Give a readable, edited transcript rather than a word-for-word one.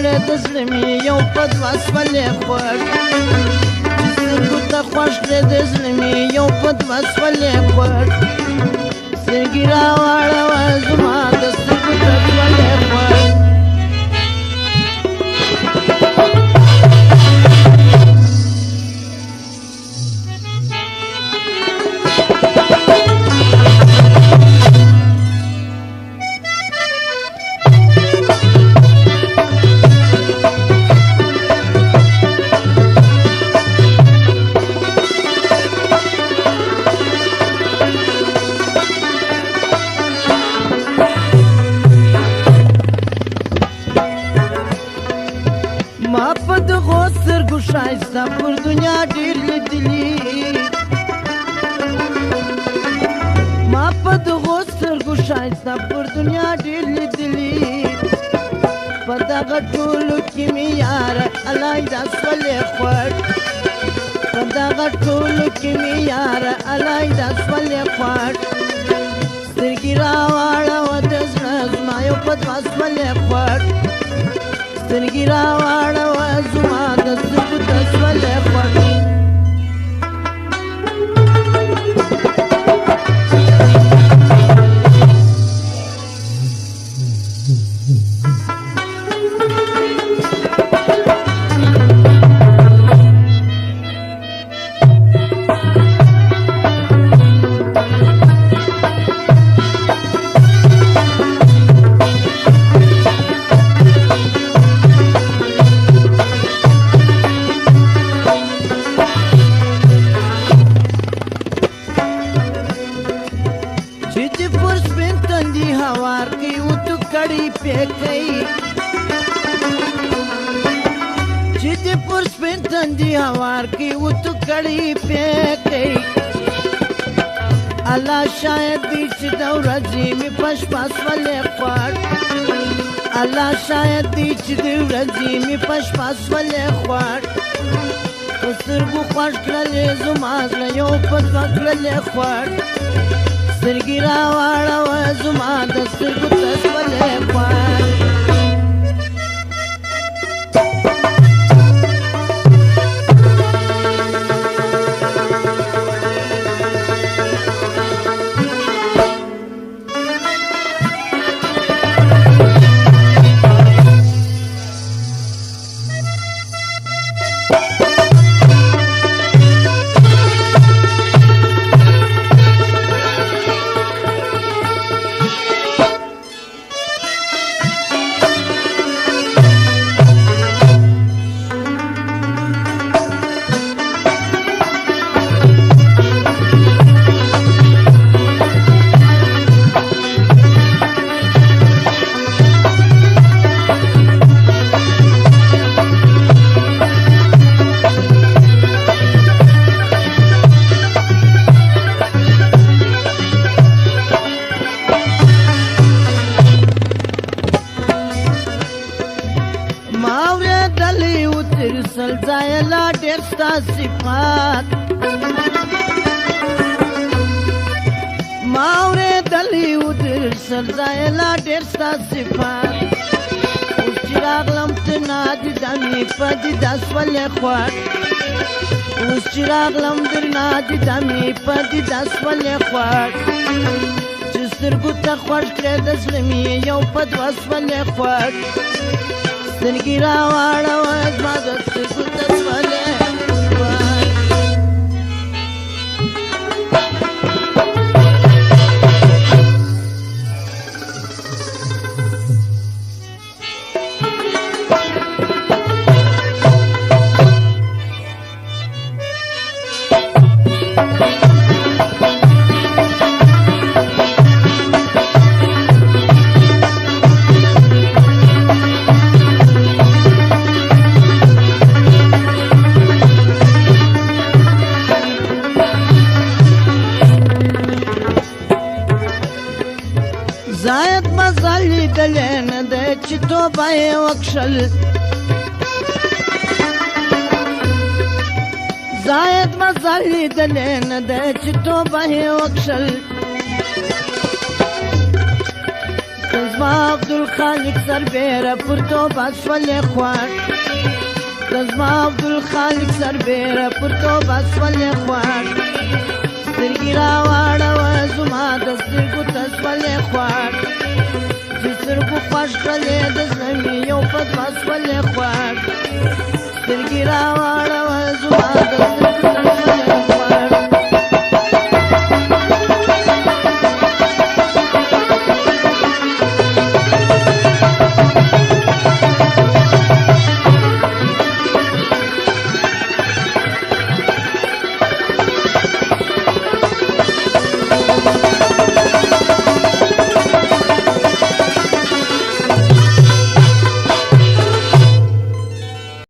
کړې د زړه مې یو په دوه سولې خوږ سترګو ته خوښ کړې د زړه مې یو په دوه سولې خوږ سترګې راواړوه زما د سترګو ته سولې خوږ ما په دغو سترګو ښایسته پر دنیا ډېر لیدلي ما په دغو سترګو ښایسته پر دنیا ډېر لیدلي په دغه ټولو کې مې یاره الای دا سولې خوږ په دغه ټولو کې مې یاره الای دا سولې خوږ سترګې راواړوه د زړه زما یو په دوه سولې خوږ سترګې راواړوه زما د سترګو ته سولې خوږ هوار کی او تو کڑی پہ گئی جد پر سپین تندی هوار کی او تو کڑی پہ گئی الله شاید دی چې د ورځې مې پش پاس ولې خوږ الله شاید دی چې د ورځې مې پش پاس ولې خوږ په سترګو خوږ کړلې زما زړه یو په دوه کړلې خوږ سترګې راواړوه زما د سترګو ته سولې خوږ سلزایلا ډېر ستا صفات ما اورېدلي وو ډېر سلزایلا ډېر ستا صفات اوس چې راغلم ته نادیده مې په دیده سولې خوږ اوس چې راغلم در نادیده مې په دیده سولې خوږ چې سترګو ته خوږ کړې د زړه مې یو په دوه سولې خوږ سترګې راواړوه زما د سترګو ته سولې خوږ زاید مزل لیدلی نه دی چې توبه یې وکښل زاید مزل لیدلی نه دی چې توبه یې وکښل زما عبدالخالق سربیره پر توبه شولې خوښ زما عبدالخالق سربیره پر توبه شولې خوښ سترګې راواړوه زما د سترګو ته شولې خوښ چې سترګو خوښ کړلې د زړه مې یو په دوه شولې خوښ سترګې راواړوه زما د سترګو ته شولې خوښ